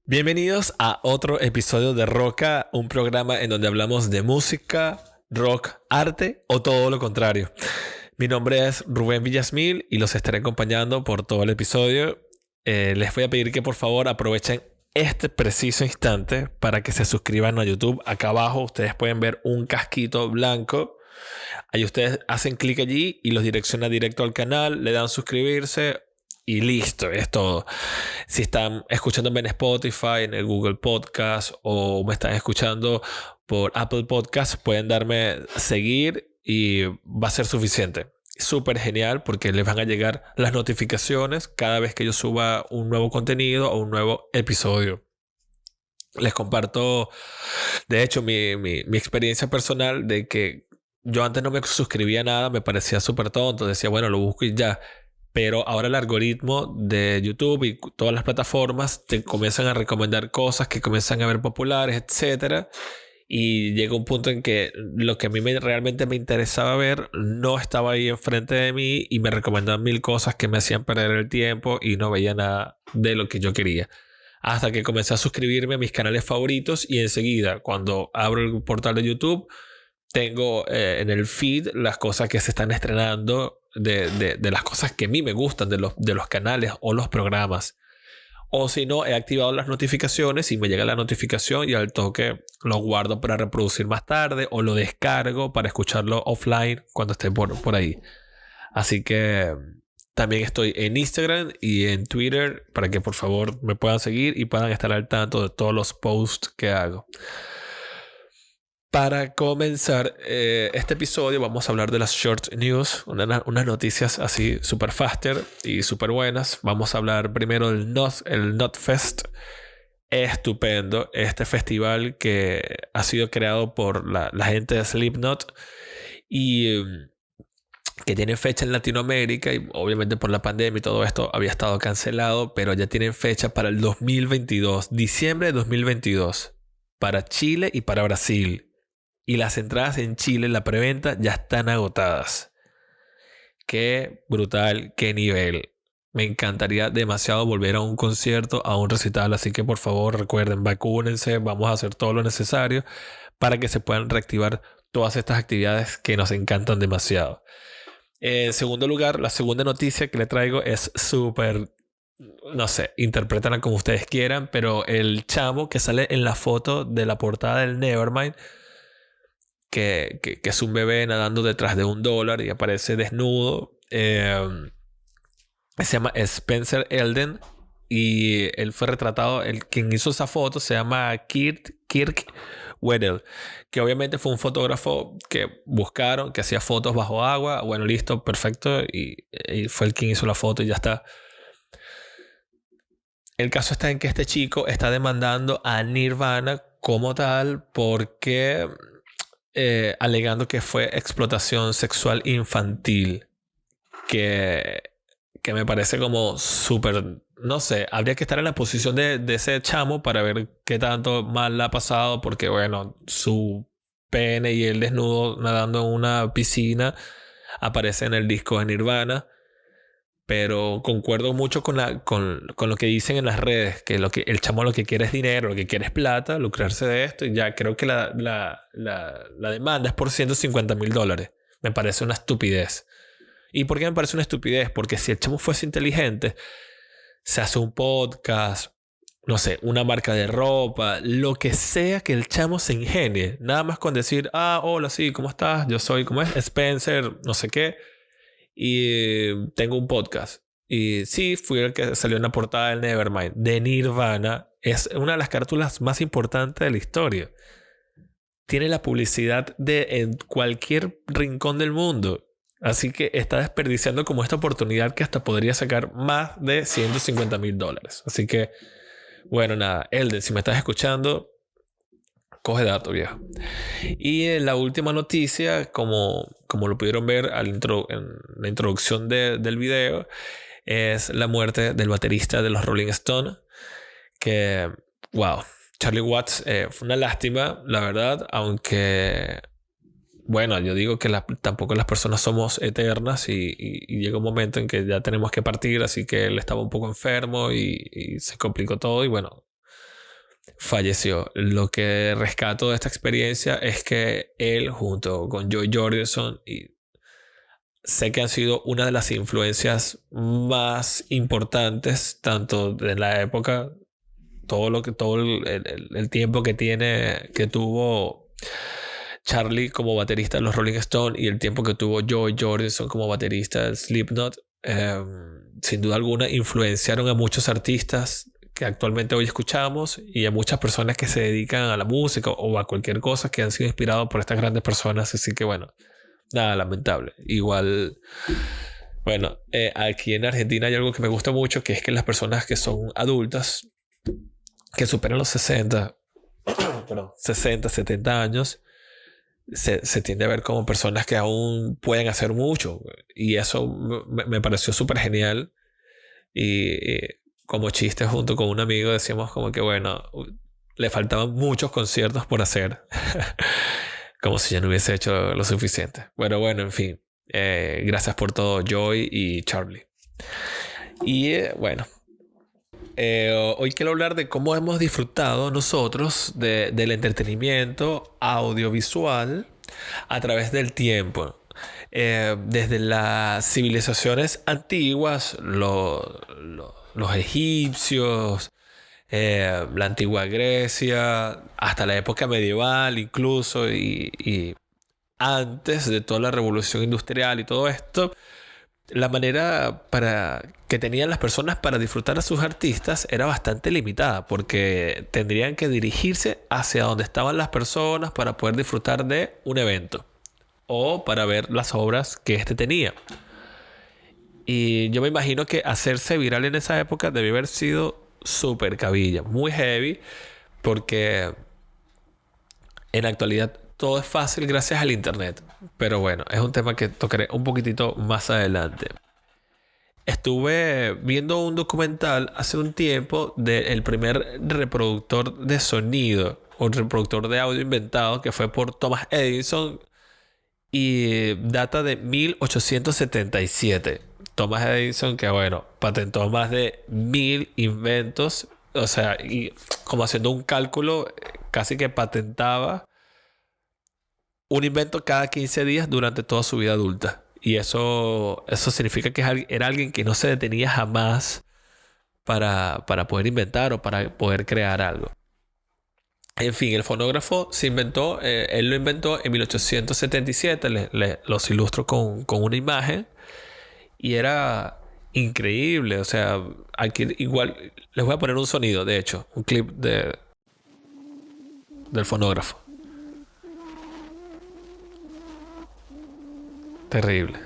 Bienvenidos a otro episodio de Roca, un programa en donde hablamos de música, rock, arte o todo lo contrario. Mi nombre es Rubén Villasmil y los estaré acompañando por todo el episodio. Les voy a pedir que por favor aprovechen este preciso instante para que se suscriban a YouTube. Acá abajo ustedes pueden ver un casquito blanco. Ahí ustedes hacen clic allí y los direcciona directo al canal, le dan suscribirse y listo, es todo. Si están escuchándome en Spotify, en el Google Podcast o me están escuchando por Apple Podcast, pueden darme seguir y va a ser suficiente. Súper genial porque les van a llegar las notificaciones cada vez que yo suba un nuevo contenido o un nuevo episodio. Les comparto, de hecho, mi experiencia personal de que yo antes no me suscribía a nada, me parecía súper tonto. Decía, bueno, lo busco y ya. Pero ahora el algoritmo de YouTube y todas las plataformas te comienzan a recomendar cosas que comienzan a ver populares, etcétera. Y llega un punto en que lo que a mí realmente me interesaba ver no estaba ahí enfrente de mí y me recomendaban mil cosas que me hacían perder el tiempo y no veía nada de lo que yo quería. Hasta que comencé a suscribirme a mis canales favoritos y enseguida, cuando abro el portal de YouTube, tengo en el feed las cosas que se están estrenando de las cosas que a mí me gustan de los canales o los programas. O si no, he activado las notificaciones y me llega la notificación y al toque lo guardo para reproducir más tarde o lo descargo para escucharlo offline cuando esté por ahí. Así que también estoy en Instagram y en Twitter para que por favor me puedan seguir y puedan estar al tanto de todos los posts que hago. Para comenzar este episodio vamos a hablar de las short news, unas noticias así super faster y super buenas. Vamos a hablar primero del Knotfest. Estupendo, este festival que ha sido creado por la gente de Slipknot y que tiene fecha en Latinoamérica y obviamente por la pandemia y todo esto había estado cancelado, pero ya tienen fecha para el 2022, diciembre de 2022, para Chile y para Brasil. Y las entradas en Chile, la preventa, ya están agotadas. Qué brutal, qué nivel. Me encantaría demasiado volver a un concierto, a un recital. Así que por favor recuerden, vacúnense. Vamos a hacer todo lo necesario para que se puedan reactivar todas estas actividades que nos encantan demasiado. En segundo lugar, la segunda noticia que le traigo es súper... No sé, interpretanla como ustedes quieran. Pero el chamo que sale en la foto de la portada del Nevermind... Que es un bebé nadando detrás de $1 y aparece desnudo. Se llama Spencer Elden y él fue retratado. Quien hizo esa foto se llama Kirk Weddell, que obviamente fue un fotógrafo que buscaron, que hacía fotos bajo agua. Bueno, listo, perfecto. Y fue el quien hizo la foto y ya está. El caso está en que este chico está demandando a Nirvana como tal porque... alegando que fue explotación sexual infantil, que me parece como súper, no sé, habría que estar en la posición de ese chamo para ver qué tanto mal le ha pasado, porque bueno, su pene y él desnudo nadando en una piscina aparece en el disco de Nirvana. Pero concuerdo mucho con lo que dicen en las redes, que el chamo lo que quiere es dinero, lo que quiere es plata, lucrarse de esto. Y ya creo que la demanda es por $150,000. Me parece una estupidez. ¿Y por qué me parece una estupidez? Porque si el chamo fuese inteligente, se hace un podcast, no sé, una marca de ropa, lo que sea que el chamo se ingenie. Nada más con decir, hola, sí, ¿cómo estás? Yo soy, ¿cómo es? Spencer, no sé qué. Y tengo un podcast. Y sí, fui el que salió en la portada del Nevermind de Nirvana. Es una de las carátulas más importantes de la historia. Tiene la publicidad en cualquier rincón del mundo. Así que está desperdiciando como esta oportunidad que hasta podría sacar más de $150,000. Así que, bueno, nada. Elden, si me estás escuchando, coge dato, viejo. Y la última noticia, como lo pudieron ver en la introducción del video, es la muerte del baterista de los Rolling Stones. Que, wow, Charlie Watts, fue una lástima, la verdad, aunque, bueno, yo digo que tampoco las personas somos eternas y llega un momento en que ya tenemos que partir, así que él estaba un poco enfermo y se complicó todo y bueno, falleció. Lo que rescato de esta experiencia es que él, junto con Joy Jordison, y sé que han sido una de las influencias más importantes, tanto de la época, todo el tiempo que tuvo Charlie como baterista de los Rolling Stones y el tiempo que tuvo Joy Jordison como baterista del Slipknot, sin duda alguna influenciaron a muchos artistas que actualmente hoy escuchamos y a muchas personas que se dedican a la música o a cualquier cosa que han sido inspirados por estas grandes personas. Así que bueno, nada, lamentable. Igual, bueno, aquí en Argentina hay algo que me gusta mucho, que es que las personas que son adultas, que superan los 60, perdón, 60, 70 años, se tiende a ver como personas que aún pueden hacer mucho. Y eso me pareció súper genial. Y como chiste junto con un amigo decíamos como que bueno, le faltaban muchos conciertos por hacer. Como si ya no hubiese hecho lo suficiente. Bueno, en fin. Gracias por todo, Joy y Charlie. Y bueno, hoy quiero hablar de cómo hemos disfrutado nosotros del entretenimiento audiovisual a través del tiempo. Desde las civilizaciones antiguas, los egipcios, la antigua Grecia, hasta la época medieval incluso, y antes de toda la revolución industrial y todo esto, la manera que tenían las personas para disfrutar a sus artistas era bastante limitada, porque tendrían que dirigirse hacia donde estaban las personas para poder disfrutar de un evento o para ver las obras que éste tenía. Y yo me imagino que hacerse viral en esa época debió haber sido súper cabilla, muy heavy, porque en la actualidad todo es fácil gracias al internet. Pero bueno, es un tema que tocaré un poquitito más adelante. Estuve viendo un documental hace un tiempo del primer reproductor de sonido, un reproductor de audio inventado, que fue por Thomas Edison, y data de 1877. Thomas Edison, que bueno, patentó más de 1000 inventos, o sea, y como haciendo un cálculo, casi que patentaba un invento cada 15 días durante toda su vida adulta. Y eso significa que era alguien que no se detenía jamás para poder inventar o para poder crear algo. En fin, el fonógrafo se inventó, él lo inventó en 1877, los ilustro con una imagen, y era increíble. O sea, aquí igual les voy a poner un sonido, de hecho, un clip del fonógrafo. Terrible.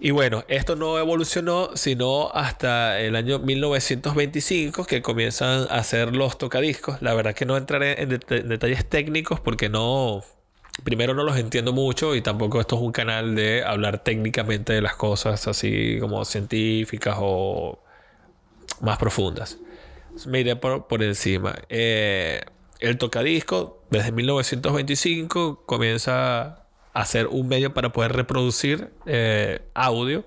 Y bueno, esto no evolucionó sino hasta el año 1925, que comienzan a hacer los tocadiscos. La verdad que no entraré en detalles técnicos porque primero no los entiendo mucho, y tampoco esto es un canal de hablar técnicamente de las cosas así como científicas o más profundas. Me iré por encima. El tocadisco desde 1925 comienza a ser un medio para poder reproducir audio,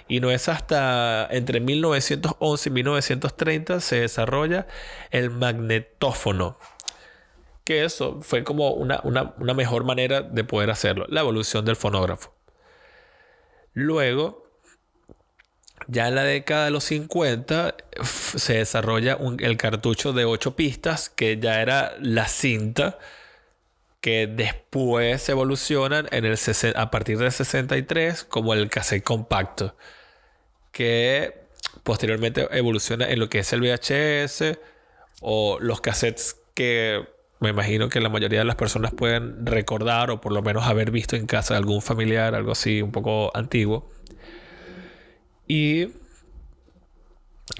y no es hasta entre 1911 y 1930 se desarrolla el magnetófono, que eso fue como una mejor manera de poder hacerlo, la evolución del fonógrafo. Luego, ya en la década de los 50 se desarrolla el cartucho de 8 pistas, que ya era la cinta, que después se evolucionan a partir del 63 como el cassette compacto, que posteriormente evoluciona en lo que es el VHS o los cassettes, que me imagino que la mayoría de las personas pueden recordar o por lo menos haber visto en casa de algún familiar, algo así un poco antiguo. Y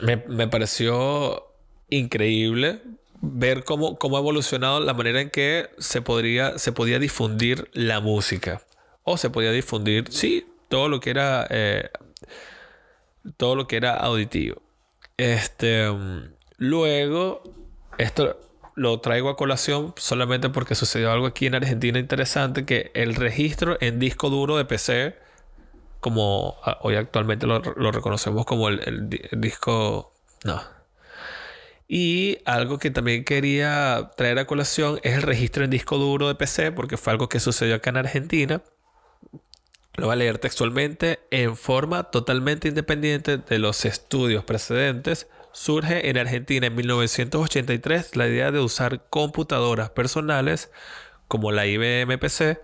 me pareció increíble ver cómo ha evolucionado la manera en que se podía difundir la música, o se podía difundir, sí, todo lo que era auditivo. Luego, esto lo traigo a colación solamente porque sucedió algo aquí en Argentina interesante, que el registro en disco duro de PC, como hoy actualmente lo reconocemos como el disco... No. Y algo que también quería traer a colación es el registro en disco duro de PC, porque fue algo que sucedió acá en Argentina. Lo voy a leer textualmente. En forma totalmente independiente de los estudios precedentes, surge en Argentina en 1983 la idea de usar computadoras personales como la IBM PC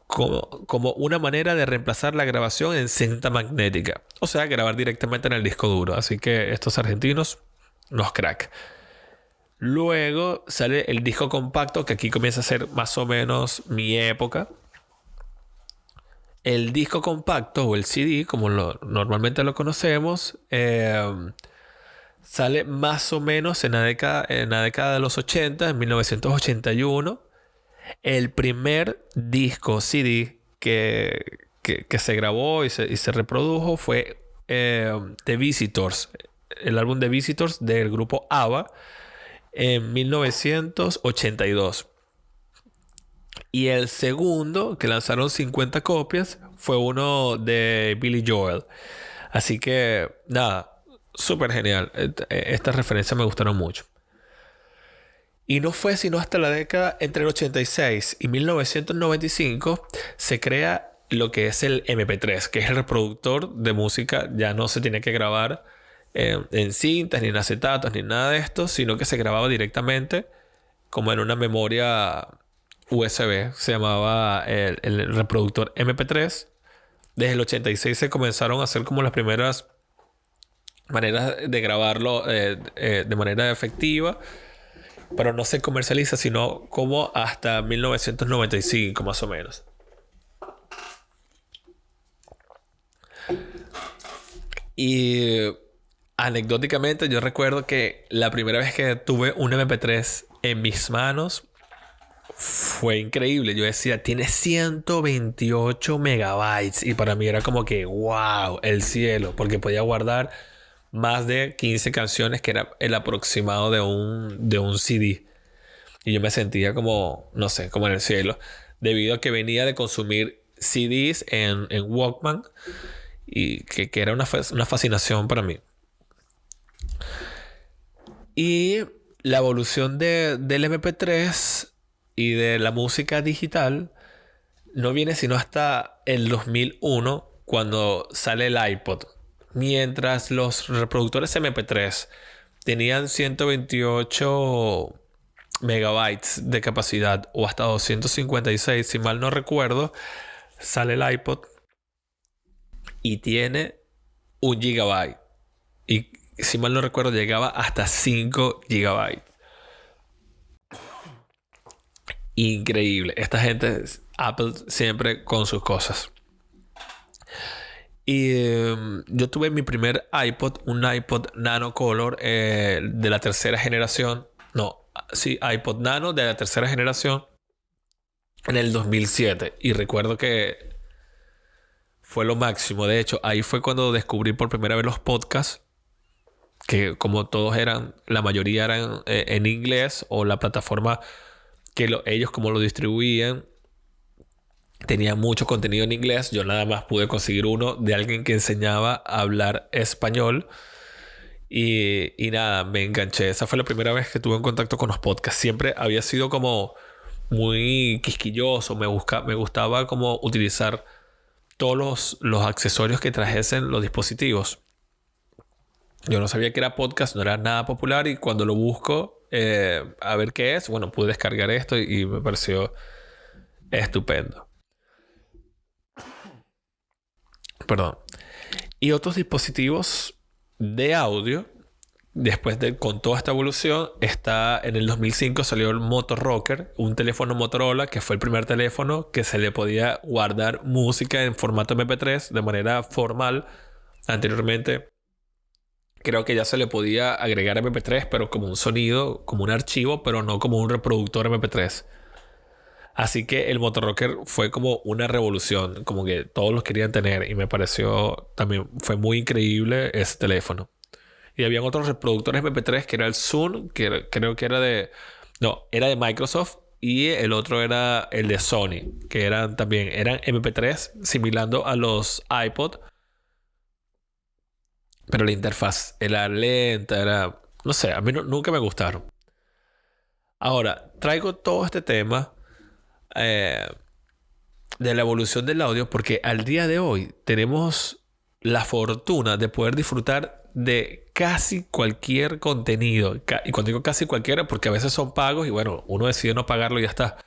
como una manera de reemplazar la grabación en cinta magnética. O sea, grabar directamente en el disco duro. Así que estos argentinos, los crack. Luego sale el disco compacto, que aquí comienza a ser más o menos mi época. El disco compacto o el CD, como normalmente lo conocemos, sale más o menos en la década de los 80, en 1981. El primer disco CD que se grabó y se reprodujo fue The Visitors, el álbum The Visitors del grupo ABBA en 1982. Y el segundo, que lanzaron 50 copias, fue uno de Billy Joel. Así que, nada, súper genial. Estas referencias me gustaron mucho. Y no fue sino hasta la década entre el 86 y 1995 se crea lo que es el MP3, que es el reproductor de música. Ya no se tenía que grabar en cintas, ni en acetatos, ni nada de esto, sino que se grababa directamente como en una memoria USB. Se llamaba el reproductor MP3. Desde el 86 se comenzaron a hacer como las primeras maneras de grabarlo de manera efectiva, pero no se comercializa sino como hasta 1995 más o menos. Y anecdóticamente yo recuerdo que la primera vez que tuve un MP3 en mis manos fue increíble. Yo decía, tiene 128 megabytes. Y para mí era como que, wow, el cielo. Porque podía guardar más de 15 canciones, que era el aproximado de un CD. Y yo me sentía como, no sé, como en el cielo. Debido a que venía de consumir CDs en Walkman. Y que era una fascinación para mí. Y la evolución del MP3 y de la música digital no viene sino hasta el 2001, cuando sale el iPod. Mientras los reproductores MP3 tenían 128 megabytes de capacidad o hasta 256, si mal no recuerdo, sale el iPod y tiene 1 gigabyte. Y si mal no recuerdo, llegaba hasta 5 gigabytes. Increíble. Esta gente, Apple, siempre con sus cosas. Y yo tuve mi primer iPod, un iPod Nano Color de la tercera generación. No, sí, iPod Nano de la tercera generación en el 2007. Y recuerdo que fue lo máximo. De hecho, ahí fue cuando descubrí por primera vez los podcasts, que como todos eran, la mayoría eran en inglés, o la plataforma que ellos como lo distribuían tenía mucho contenido en inglés. Yo nada más pude conseguir uno de alguien que enseñaba a hablar español y nada, me enganché. Esa fue la primera vez que tuve en contacto con los podcasts. Siempre había sido como muy quisquilloso. Me gustaba como utilizar todos los accesorios que trajesen los dispositivos. Yo no sabía que era podcast, no era nada popular, y cuando lo busco a ver qué es, bueno, pude descargar esto y me pareció estupendo. Perdón. Y otros dispositivos de audio, con toda esta evolución, en el 2005 salió el Moto Rocker, un teléfono Motorola que fue el primer teléfono que se le podía guardar música en formato MP3 de manera formal. Anteriormente creo que ya se le podía agregar MP3, pero como un sonido, como un archivo, pero no como un reproductor MP3. Así que el Moto Rocker fue como una revolución, como que todos los querían tener, y me pareció también, fue muy increíble ese teléfono. Y habían otros reproductores MP3, que era el Zoom, que creo que era de Microsoft, y el otro era el de Sony, que eran MP3 similando a los iPod, pero la interfaz era lenta, no sé, a mí nunca me gustaron. Ahora, traigo todo este tema eh, de la evolución del audio porque al día de hoy tenemos la fortuna de poder disfrutar de casi cualquier contenido. Y cuando digo casi cualquiera, porque a veces son pagos y bueno, uno decide no pagarlo y ya está.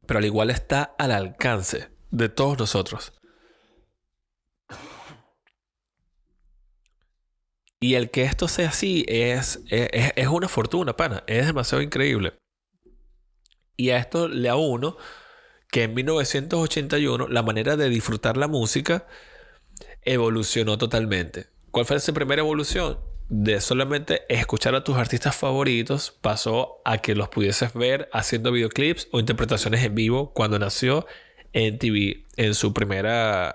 Pero al igual está al alcance de todos nosotros. Y el que esto sea así es una fortuna, pana. Es demasiado increíble. Y a esto le auno que en 1981 la manera de disfrutar la música evolucionó totalmente. ¿Cuál fue esa primera evolución? De solamente escuchar a tus artistas favoritos pasó a que los pudieses ver haciendo videoclips o interpretaciones en vivo cuando nació MTV en su primera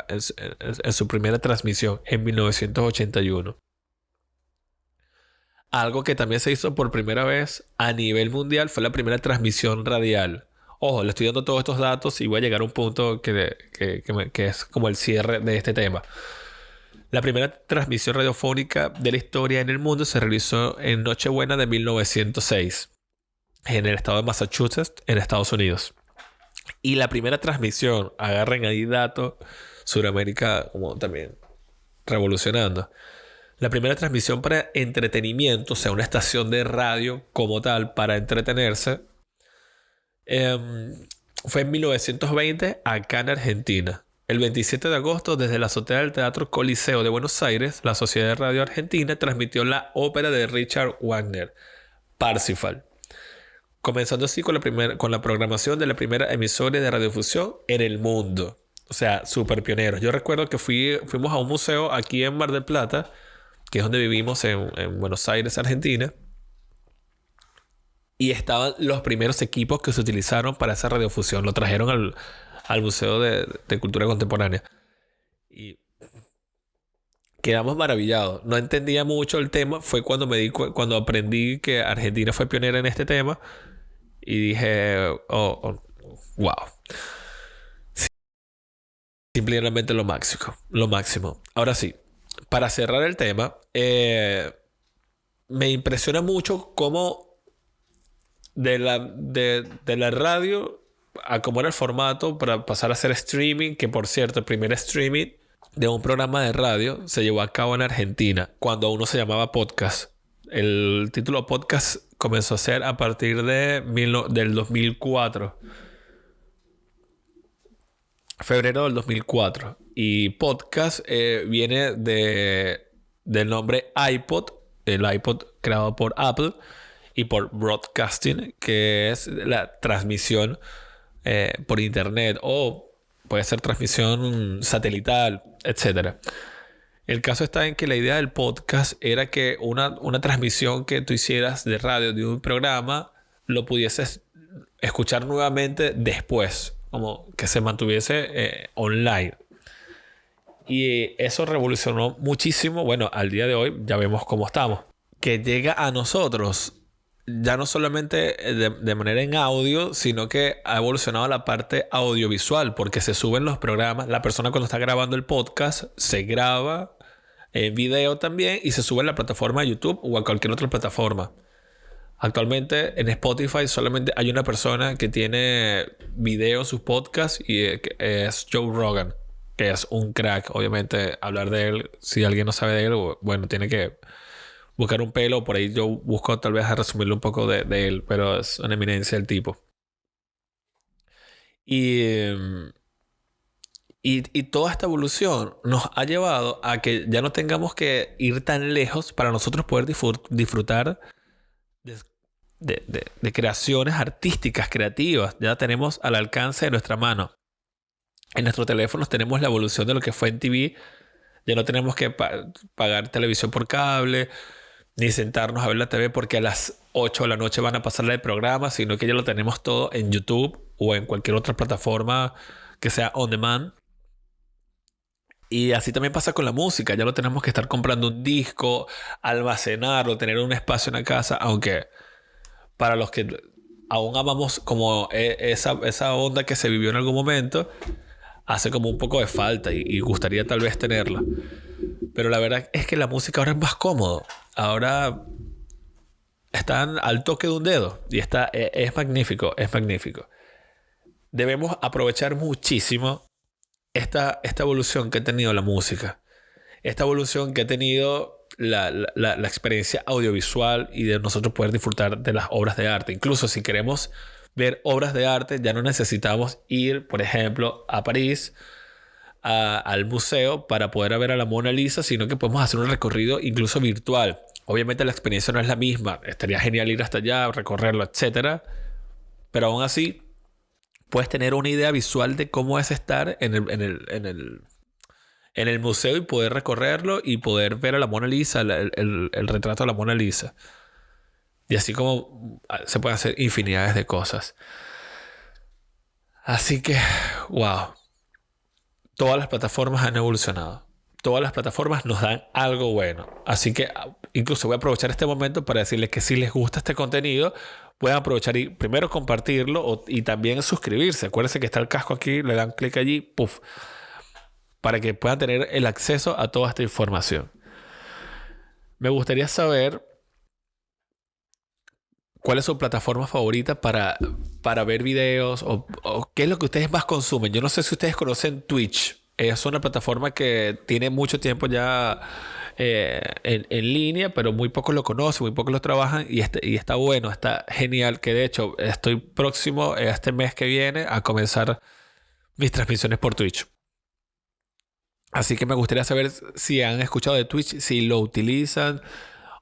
transmisión en 1981. Algo que también se hizo por primera vez a nivel mundial fue la primera transmisión radial. Ojo, le estoy dando todos estos datos y voy a llegar a un punto que es como el cierre de este tema. La primera transmisión radiofónica de la historia en el mundo se realizó en Nochebuena de 1906 en el estado de Massachusetts, en Estados Unidos. Y la primera transmisión, agarren ahí datos, Sudamérica como también revolucionando. La primera transmisión para entretenimiento, o sea, una estación de radio como tal para entretenerse, fue en 1920 acá en Argentina. El 27 de agosto, desde la azotea del Teatro Coliseo de Buenos Aires, la Sociedad de Radio Argentina transmitió la ópera de Richard Wagner, Parsifal, comenzando así con la programación de la primera emisora de radiodifusión en el mundo. O sea, súper pioneros. Yo recuerdo que fuimos a un museo aquí en Mar del Plata, que es donde vivimos en Buenos Aires, Argentina. Y estaban los primeros equipos que se utilizaron para esa radiofusión. Lo trajeron al Museo de Cultura Contemporánea. Y quedamos maravillados. No entendía mucho el tema. Fue cuando aprendí que Argentina fue pionera en este tema. Y dije, wow. Simplemente lo máximo. Lo máximo. Ahora sí, para cerrar el tema, me impresiona mucho cómo de la radio a cómo era el formato para pasar a hacer streaming, que por cierto, el primer streaming de un programa de radio se llevó a cabo en Argentina, cuando uno se llamaba podcast. El título podcast comenzó a ser a partir del 2004. Febrero del 2004. Y podcast viene del nombre iPod, el iPod creado por Apple, y por broadcasting, que es la transmisión por internet o puede ser transmisión satelital, etc. El caso está en que la idea del podcast era que una transmisión que tú hicieras de radio de un programa lo pudieses escuchar nuevamente después, como que se mantuviese online. Y eso revolucionó muchísimo. Bueno, al día de hoy ya vemos cómo estamos. Que llega a nosotros ya no solamente de manera en audio, sino que ha evolucionado la parte audiovisual, porque se suben los programas. La persona cuando está grabando el podcast se graba en video también y se sube en la plataforma de YouTube o a cualquier otra plataforma. Actualmente en Spotify solamente hay una persona que tiene video en sus podcasts y es Joe Rogan, que es un crack. Obviamente hablar de él, si alguien no sabe de él, bueno, tiene que buscar un pelo. Por ahí yo busco tal vez a resumirlo un poco de él, pero es una eminencia el tipo. Y toda esta evolución nos ha llevado a que ya no tengamos que ir tan lejos para nosotros poder disfrutar de creaciones artísticas, creativas. Ya tenemos al alcance de nuestra mano. En nuestros teléfonos tenemos la evolución de lo que fue en TV. Ya no tenemos que pagar televisión por cable, ni sentarnos a ver la TV porque a las 8 de la noche van a pasarle el programa, sino que ya lo tenemos todo en YouTube o en cualquier otra plataforma que sea on demand. Y así también pasa con la música. Ya no tenemos que estar comprando un disco, almacenarlo, tener un espacio en la casa, aunque para los que aún amamos como esa onda que se vivió en algún momento, hace como un poco de falta y gustaría tal vez tenerla. Pero la verdad es que la música ahora es más cómodo. Ahora están al toque de un dedo. Y es magnífico, es magnífico. Debemos aprovechar muchísimo esta evolución que ha tenido la música. Esta evolución que ha tenido la experiencia audiovisual y de nosotros poder disfrutar de las obras de arte. Incluso si queremos ver obras de arte, ya no necesitamos ir, por ejemplo, a París, al museo para poder ver a la Mona Lisa, sino que podemos hacer un recorrido incluso virtual. Obviamente la experiencia no es la misma. Estaría genial ir hasta allá, recorrerlo, etcétera. Pero aún así, puedes tener una idea visual de cómo es estar en el museo y poder recorrerlo y poder ver a la Mona Lisa, el retrato de la Mona Lisa. Y así como se pueden hacer infinidades de cosas. Así que, wow. Todas las plataformas han evolucionado. Todas las plataformas nos dan algo bueno. Así que incluso voy a aprovechar este momento para decirles que si les gusta este contenido, pueden aprovechar y primero compartirlo y también suscribirse. Acuérdense que está el casco aquí, le dan clic allí, ¡puf!, para que puedan tener el acceso a toda esta información. Me gustaría saber cuál es su plataforma favorita para ver videos o qué es lo que ustedes más consumen. Yo no sé si ustedes conocen Twitch. Es una plataforma que tiene mucho tiempo ya en línea, pero muy pocos lo conocen, muy pocos lo trabajan y está bueno, está genial. Que de hecho estoy próximo este mes que viene a comenzar mis transmisiones por Twitch. Así que me gustaría saber si han escuchado de Twitch, si lo utilizan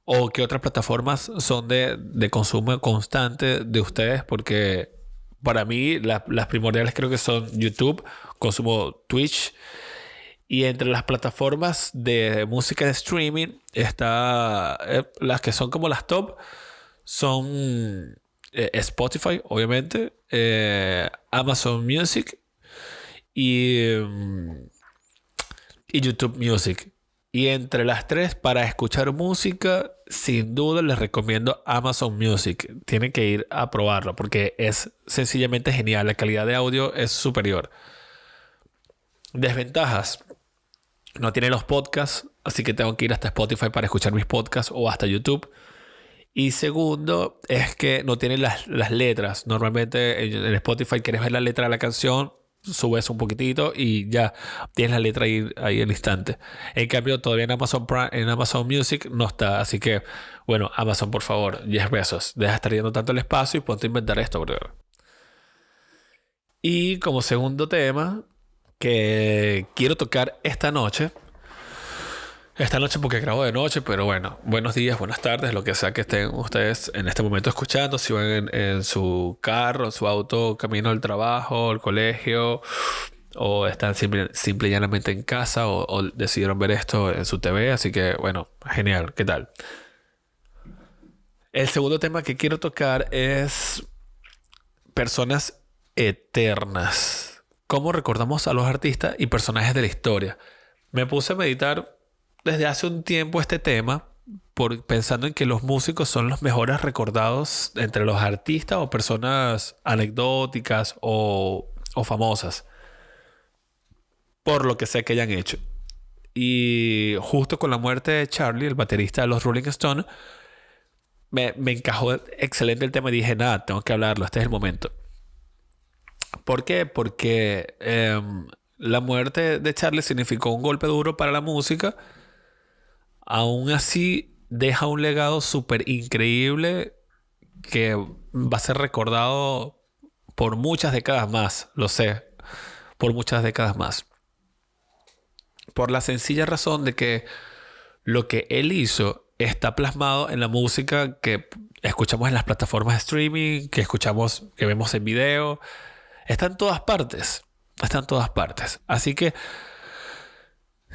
o qué otras plataformas son de consumo constante de ustedes, porque para mí las primordiales creo que son YouTube, consumo Twitch, y entre las plataformas de música de streaming está las que son como las top son Spotify, obviamente, Amazon Music y YouTube Music. Y entre las tres, para escuchar música, sin duda les recomiendo Amazon Music. Tienen que ir a probarlo porque es sencillamente genial. La calidad de audio es superior. Desventajas: no tiene los podcasts, así que tengo que ir hasta Spotify para escuchar mis podcasts o hasta YouTube. Y segundo, es que no tiene las letras. Normalmente en Spotify quieres ver la letra de la canción, subes un poquitito y ya tienes la letra ahí al instante. En cambio, todavía en Amazon Music no está. Así que, bueno, Amazon, por favor, 10 pesos. Deja de estar yendo tanto el espacio y ponte a inventar esto, brother. Y como segundo tema que quiero tocar esta noche porque grabo de noche, pero bueno, buenos días, buenas tardes, lo que sea que estén ustedes en este momento escuchando, si van en su carro, en su auto, camino al trabajo, al colegio, o están simple y llanamente en casa, o decidieron ver esto en su TV, así que bueno, genial, ¿qué tal? El segundo tema que quiero tocar es personas eternas. ¿Cómo recordamos a los artistas y personajes de la historia? Me puse a meditar desde hace un tiempo este tema, pensando en que los músicos son los mejores recordados entre los artistas o personas anecdóticas o famosas por lo que sé que hayan hecho. Y justo con la muerte de Charlie, el baterista de los Rolling Stones, me encajó excelente el tema y dije, nada, tengo que hablarlo, este es el momento. ¿Por qué? Porque la muerte de Charlie significó un golpe duro para la música. Aún así, deja un legado súper increíble que va a ser recordado por muchas décadas más, lo sé, por muchas décadas más. Por la sencilla razón de que lo que él hizo está plasmado en la música que escuchamos en las plataformas de streaming, que vemos en video. Está en todas partes. Está en todas partes. Así que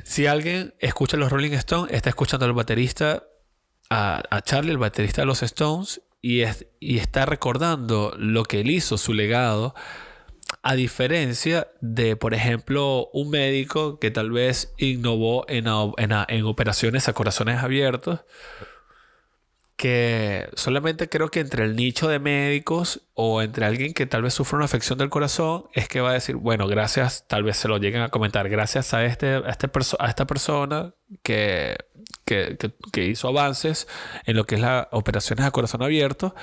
si alguien escucha los Rolling Stones, está escuchando al baterista, a Charlie, el baterista de los Stones, y está recordando lo que él hizo, su legado, a diferencia de, por ejemplo, un médico que tal vez innovó en operaciones a corazones abiertos que solamente creo que entre el nicho de médicos o entre alguien que tal vez sufra una afección del corazón es que va a decir, bueno, gracias, tal vez se lo lleguen a comentar, gracias a a esta persona que hizo avances en lo que es las operaciones a corazón abierto,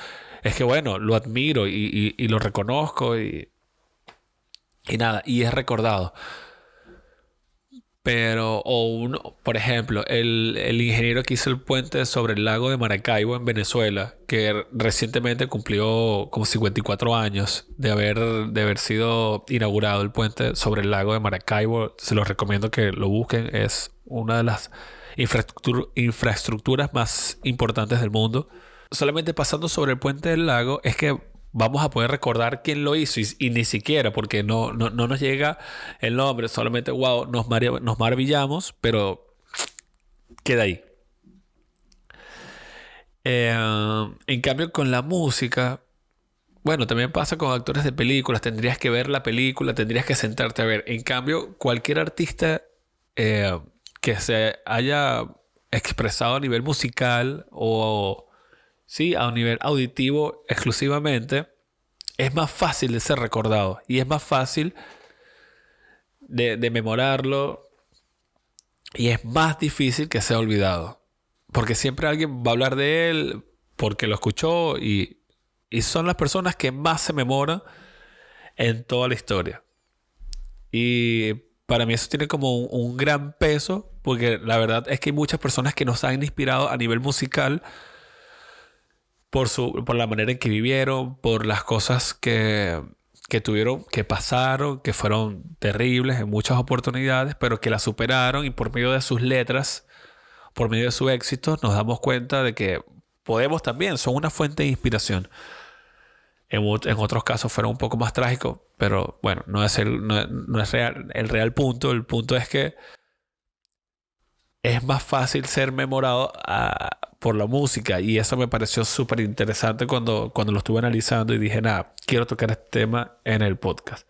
es que bueno, lo admiro y lo reconozco y nada, y es recordado. Pero, por ejemplo, el ingeniero que hizo el puente sobre el lago de Maracaibo en Venezuela, que recientemente cumplió como 54 años de haber sido inaugurado el puente sobre el lago de Maracaibo. Se los recomiendo que lo busquen. Es una de las infraestructuras más importantes del mundo. Solamente pasando sobre el puente del lago es que vamos a poder recordar quién lo hizo y ni siquiera porque no nos llega el nombre, solamente wow, nos maravillamos, pero queda ahí. En cambio con la música, bueno, también pasa con actores de películas, tendrías que ver la película, tendrías que sentarte a ver. En cambio, cualquier artista que se haya expresado a nivel musical o sí, a un nivel auditivo exclusivamente, es más fácil de ser recordado y es más fácil de memorarlo y es más difícil que sea olvidado. Porque siempre alguien va a hablar de él porque lo escuchó y son las personas que más se memoran en toda la historia. Y para mí eso tiene como un gran peso porque la verdad es que hay muchas personas que nos han inspirado a nivel musical por la manera en que vivieron, por las cosas que tuvieron, que pasaron, que fueron terribles en muchas oportunidades, pero que las superaron y por medio de sus letras, por medio de su éxito, nos damos cuenta de que podemos también, son una fuente de inspiración. En otros casos fueron un poco más trágicos, pero bueno, no es el real punto. El punto es que es más fácil ser memorado por la música y eso me pareció súper interesante cuando lo estuve analizando y dije, nada, quiero tocar este tema en el podcast.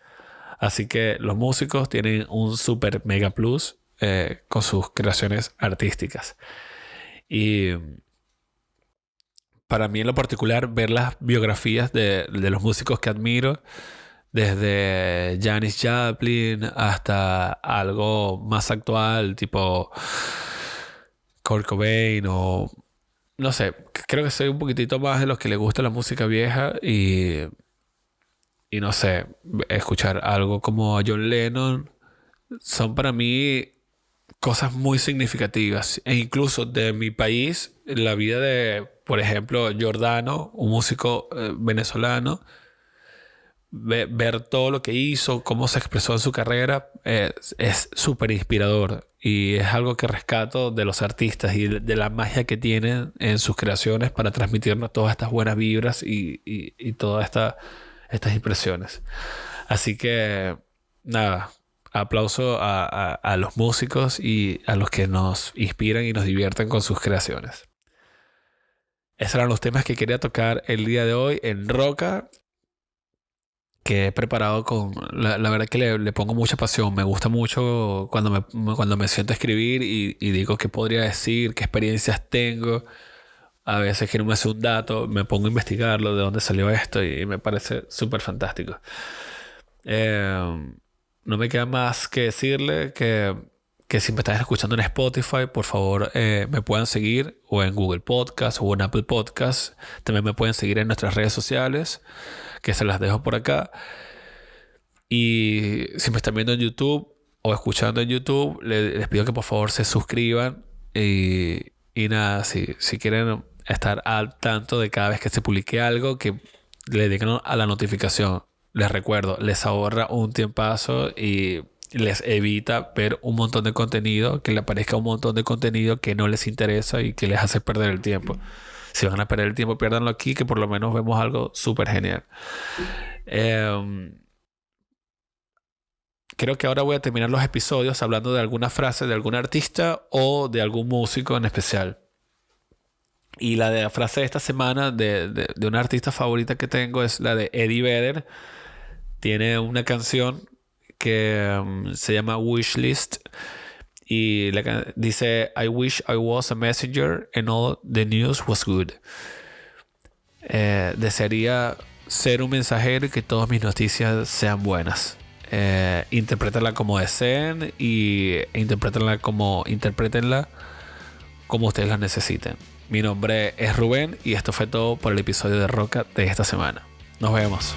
Así que los músicos tienen un súper mega plus con sus creaciones artísticas. Y para mí en lo particular, ver las biografías de los músicos que admiro, desde Janis Joplin hasta algo más actual, tipo Kurt Cobain o no sé, creo que soy un poquitito más de los que le gusta la música vieja y no sé, escuchar algo como a John Lennon son para mí cosas muy significativas. E incluso de mi país, la vida de, por ejemplo, Giordano, un músico venezolano, ver todo lo que hizo, cómo se expresó en su carrera, es súper inspirador. Y es algo que rescato de los artistas y de la magia que tienen en sus creaciones para transmitirnos todas estas buenas vibras y todas estas impresiones. Así que, nada, aplauso a los músicos y a los que nos inspiran y nos divierten con sus creaciones. Esos eran los temas que quería tocar el día de hoy en Roca, que he preparado con... La verdad que le pongo mucha pasión. Me gusta mucho cuando me siento a escribir y digo qué podría decir, qué experiencias tengo. A veces que no me hace un dato, me pongo a investigarlo, de dónde salió esto y me parece súper fantástico. No me queda más que decirle que si me están escuchando en Spotify, por favor me puedan seguir o en Google Podcast o en Apple Podcast. También me pueden seguir en nuestras redes sociales, que se las dejo por acá. Y si me están viendo en YouTube o escuchando en YouTube, les pido que por favor se suscriban y nada, si quieren estar al tanto de cada vez que se publique algo, que le den a la notificación. Les recuerdo, les ahorra un tiempazo y les evita ver un montón de contenido, que le aparezca un montón de contenido que no les interesa y que les hace perder el tiempo. Si van a perder el tiempo, piérdanlo aquí, que por lo menos vemos algo súper genial. Creo que ahora voy a terminar los episodios hablando de alguna frase de algún artista o de algún músico en especial. Y la frase de esta semana de una artista favorita que tengo es la de Eddie Vedder. Tiene una canción que se llama Wishlist Y dice: I wish I was a messenger and all the news was good. Desearía ser un mensajero y que todas mis noticias sean buenas. Interprétenla como deseen y interprétenla como ustedes la necesiten. Mi nombre es Rubén y esto fue todo por el episodio de Roca de esta semana. Nos vemos.